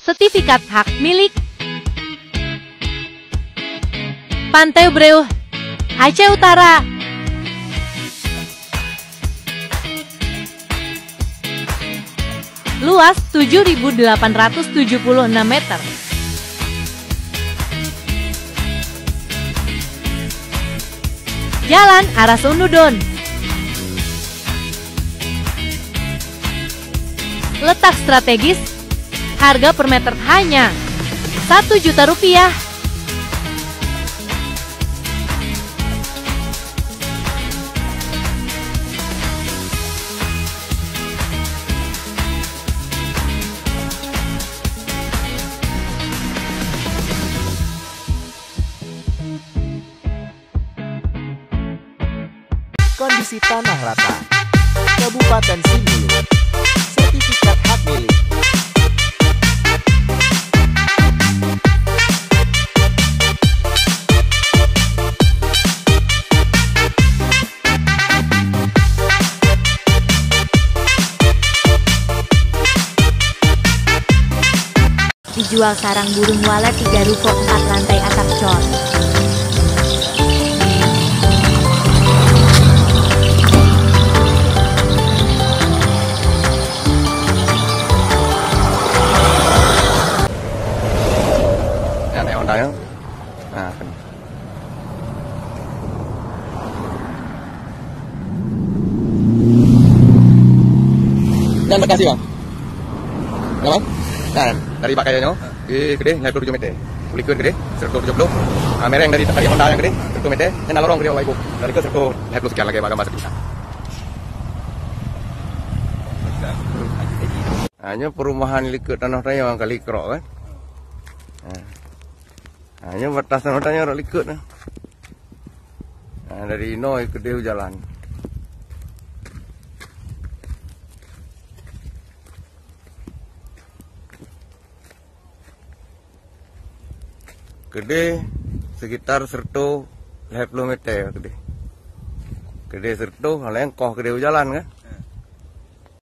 sertifikat hak milik. Pantai Breu, Aceh Utara. Luas 7.876 meter. Jalan arah Sunudon. Letak strategis. Harga per meter hanya Rp1.000.000. Kondisi tanah rata, Kabupaten Singulu, sertifikat hak milik. Dijual sarang burung walet 3 ruko 4 lantai atap cor. Dan Bekasi bang, nggak bang? Nah, dari Pak kayaknya, gede, 57 meter. Kulikur gede, 170. Mereng dari Honda yang gede, 1 meter. Dan lorong gede, waiku. Dari ke 150 sekian lagi bagaimana kita. Hanya perumahan likut tanah tanya orang kali kerok kan. Hanya batas tanah tanya orang likut. Nah, dari Noi ke Dew jalan. Gede sekitar 150 meter gede. Gede serto, hal koh gede jalan kan?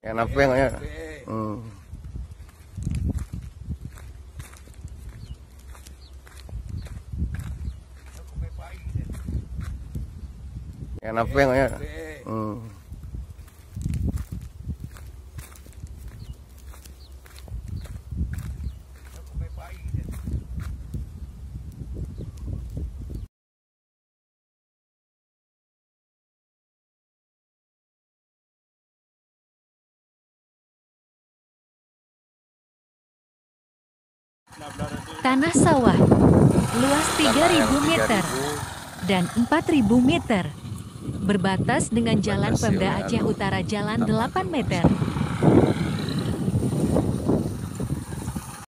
Yang apa yang ya? Yang apa yang ya? Tanah sawah, luas 3.000 meter dan 4.000 meter. Berbatas dengan Jalan Pemda Aceh Utara Jalan 8 meter.